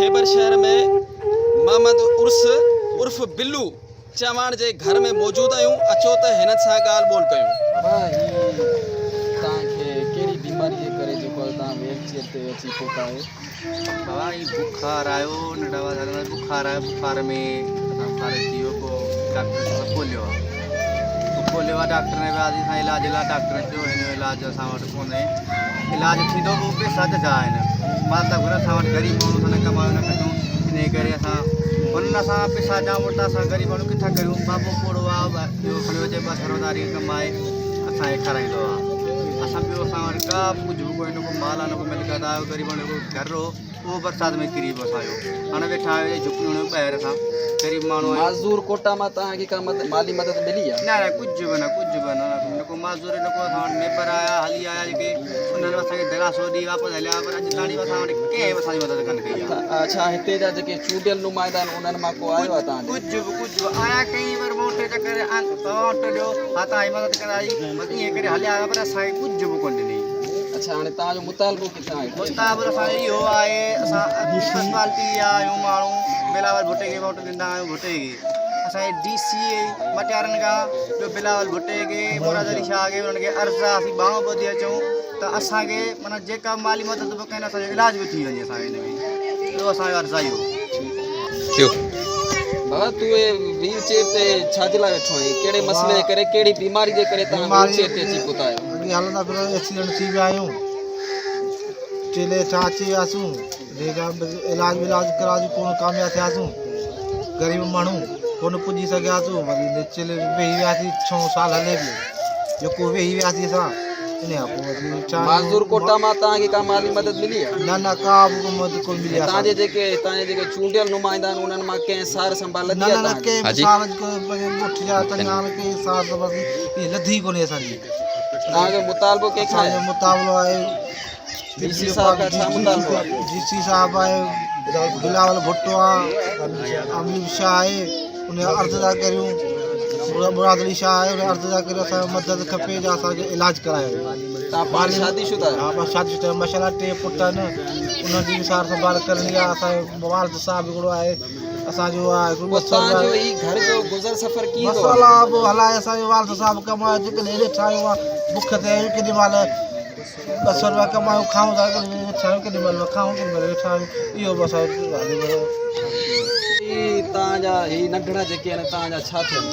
खैबर शहर में मोहम्मद उर्फ बिल्लू चवाण जे घर में मौजूद आहियूं। अचो त हिन सां ॻाल्हि ॿोल कयूं। तव्हांखे कहिड़ी बीमारी जे करे जेको तव्हां व्हीलचेयर ते अची पहुता आहियो? बाबा ही बुखार आयो नंढा वारा बुखार आयो। बुखार में बुखार थी वियो पोइ डॉक्टर सां खोलियो आहे। डॉक्टर ने वियासीं असां इलाज लाइ। डॉक्टर चयो हिन जो इलाज असां वटि कोन्हे। इलाज थींदो पोइ पैसा जा आहिनि। मां त घुर असां वटि ग़रीब माण्हू न कमायो न कयूं, इन करे असां हुननि असां पैसा जाम वरिता। असां ग़रीब माण्हू किथां करियूं? बाबो पोड़ो आहे, ॿियो खणियो अचे बसि सरदारी कमाए असांखे खाराईंदो आहे। असां ॿियो असां वटि का कुझु बि कोई न को माल आहे न को मिलकत आहे। ग़रीब माण्हू को घर हो उहो बरसाति में किरी पियो असांजो। हाणे वेठा आहियो झुकड़ियूं ॿाहिरि असां ग़रीब माण्हू आहियूं। माज़ूर कोटा मां तव्हांखे का माली मदद मिली आहे? न कुझु बि न न को माज़ूर न को असां वटि नेबर आया हली आया जेके उन्हनि असांखे दिलासो ॾेई वापसि हलिया, पर अॼु ताणी असां वटि कंहिं असांजी मदद कोन कई आहे। अच्छा, हिते जा जेके चूंडियल नुमाइंदा आहिनि उन्हनि मां को आयो आहे तव्हां? कुझु बि आया कई बार वोट चकर वोट ॾियो हा तव्हांजी मदद कराई बसि ईअं करे हलिया पर असांखे कुझु बि कोन ॾिनी। अच्छा, हाणे तव्हांजो मुतालबो किथां आहे? मुताबिक़ असांजो इहो आहे असां म्यूनसिपालिटी जा आहियूं माण्हू बिलावल भुट्टे खे वोट ॾींदा आहियूं। भुट्टे खे असांजे DC मटियारनि खां ॿियो बिलावल भुट्टे खे मुराद अली शाह खे उन्हनि खे अर्ज़ु आहे असीं ॿाहूं ॿधी अचूं त असांखे माना जेका माली मदद बि कनि असांजो इलाज बि थी वञे असांखे हिन में। ॿियो असांजो अर्ज़ु आहे इहो। बाबा तूं व्हील चेयर ते छाजे लाइ वेठो आहीं? कहिड़े मसइले जे करे, कहिड़ी बीमारी जे करे तव्हां व्हील चेयर ते अची पहुता आहियो? अॻे हलंदा फिरंदा एक्सीडेंट थी विया आहियूं। चेले छा अची वियासीं, इलाज विलाज करायूं कोन कामयाबु थियासीं। ग़रीब माण्हू कोन पुॼी सघियासीं। वरी चेले वेही वियासीं 6 साल हले पियो जेको वेही वियासीं असां। इन खां पोइ माज़ूर कोटा मां तव्हांखे का माली मदद मिली आहे? न का बि मदद कोन मिली आहे। तव्हांजे जेके चूंडियल नुमाइंदा आहिनि उन्हनि मां कंहिं सार संभाल लधी आहे? न कंहिं सार मुठ जा टंगा कंहिं सार लधी कोन्हे असांजी। तव्हांजो मुतालबो कंहिंखां आहे? मुतालबो आहे DC साहब का छा मुतालबो आहे? DC साहब आहे, बिलावल भुट्टो आहे, अमीर शाह आहे, उन अर्ज़ु था करियूं। मुराद अली शाह आहे, उन अर्ज़ु था करियूं असांखे मदद खपे जो असांखे इलाज करायो। तव्हां पाण शादीशुदा आहियो? हा, मां शादीशुदा आहियां। माशाल्लाह 3 पुट आहिनि, उन्हनि जी सार संभाल करणी आहे। असांजो वारद साहब हिकिड़ो आहे असांजो आहे। तव्हांजो ही घर जो गुज़र सफ़र कीअं थो? मसाला बि हलाए असांजो वारद साहब कमाए जेकॾहिं हेॾे ठाहियो आहे बुख ते आहियूं केॾी महिल 200 रुपया कमायूं खाऊं था, केॾी महिल खाऊं केॾी महिल वेठा आहियूं। इहो बि असांजो तव्हांजा ही नंढड़ा जेके आहिनि तव्हांजा छा थियनि?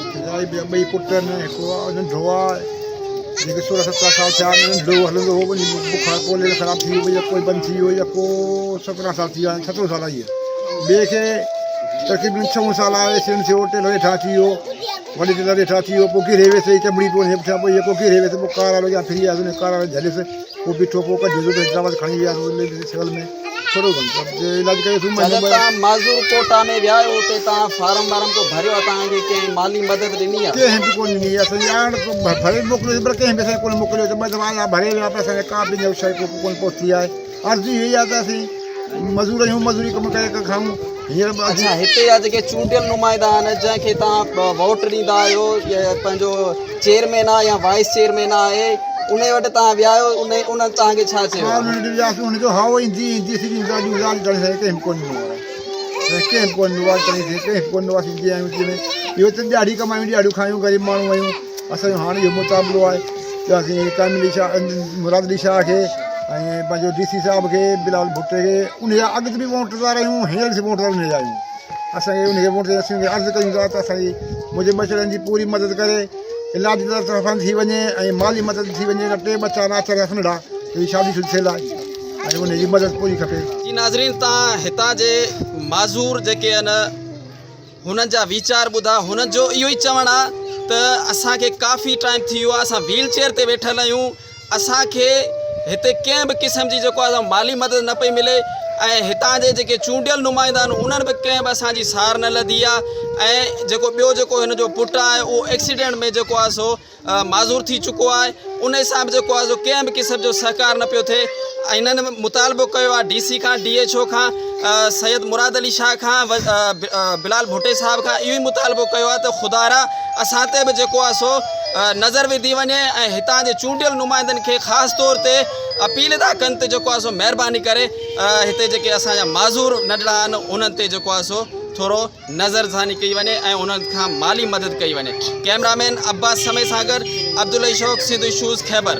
ॿई पुट आहिनि, हिकिड़ो नंढो आहे जेके 16-17 साल थिया आहिनि। नंढो हलंदो हो वञी बुखार पोले ख़राबु थी वियो या कोई बंदि थी वियो या पोइ 17 साल थी विया आहिनि। 17 साल इहे ॿिए खे तक़रीबन 6 साल आहे एक्सीडेंट थियो टेल वेठा थी वियो वॾे टेल वेठा थी वियो पोइ किरे वेसि चमड़ी पोइ पुठियां पोइ इहे पोइ किरे वेसि पोइ कार वारो या फिरी वियासीं उन कार वारो झलियसि पोइ बीठो पोइ कढी हैदराबाद खणी वियासीं सिविल में थोरो इलाज कयोसीं। तव्हां माज़ूर कोटा में विया आहियो, हुते तव्हां फार्म वारम को भरियो आहे, तव्हांखे कंहिं माली मदद ॾिनी आहे? कंहिं बि कोन ॾिनी आहे। असांजी भरे मोकिलियोसीं पर कंहिं बि असांखे कोन मोकिलियो। 2 दफ़ा भरे विया पर असांखे का बि शइ कोन पहुती आहे। अर्ज़ी इहा आहे त असीं मज़ूर आहियूं, मज़ूरी कमु करे खाऊं। अच्छा, हिते जा जेके चूंडियल नुमाइंदा आहिनि जंहिंखे तव्हां वोट ॾींदा आहियो या पंहिंजो चेयरमैन आहे या वाइस चेयरमैन आहे, उन वटि तव्हां विया आहियो, उन तव्हांखे छा चयो? हुनजो हाओ ईंदी कंहिं कोन इहो त ॾाढी कमायूं ॾाढियूं खायूं ग़रीब माण्हू आहियूं। असांजो हाणे इहो मुताबिलो आहे त असीं कामिली शाह मुराद अली शाह खे ऐं पंहिंजो DC साहब खे बिलावल भुट्टे खे उनजा अॻु बि वोटदार आहियूं, हींअर बि वोटदार उनजा आहियूं। असांखे उनखे वोट असीं अर्ज़ु कयूं था त असांजी मुंहिंजे मसइलनि जी पूरी मदद करे इलाज तरफ़ां थी वञे ऐं माली मदद थी वञे। 2 बच्चा नाच नंढा इहा शादी शुरू थियल आहे ऐं उनजी मदद पूरी खपे। जी नाज़रीन, तव्हां हितां जे माज़ूर जेके आहिनि हुननि जा वीचार ॿुधा। हुननि जो इहो ई चवणु आहे त असांखे काफ़ी टाइम थी वियो आहे, असां व्हील चेयर ते वेठल आहियूं, असांखे हिते कंहिं बि क़िस्म जी जेको आहे माली मदद न पई मिले ऐं हितां जे जेके चूंडियल नुमाइंदा आहिनि उन्हनि बि कंहिं बि असांजी सार न लधी आहे। ऐं जेको ॿियो जेको हिन जो पुटु आहे उहो एक्सीडेंट में जेको आहे सो माज़ूर थी चुको आहे। उन हिसाब जेको आहे सो कंहिं बि क़िस्म जो सहकार न पियो थिए। इन्हनि मुतालबो कयो आहे DC खां, DHO खां, सैयद मुराद अली शाह खां, बिलाल भुट्टे साहब खां इहो ई मुतालबो कयो आहे त ख़ुदारा असां ते बि जेको आहे सो नज़र विधी वञे ऐं हितां जे चूंडियल नुमाइंदनि खे ख़ासि तौर ते अपील था कनि त जेको आहे सो महिरबानी करे हिते जेके असांजा माज़ूर नंढड़ा आहिनि उन्हनि ते जेको आहे सो थोरो नज़रसानी कई वञे ऐं उन्हनि खां माली मदद कई वञे। कैमरामैन अब्बास समय सां गॾु अब्दुल शौक़, सिंध इशूज़, खैबर।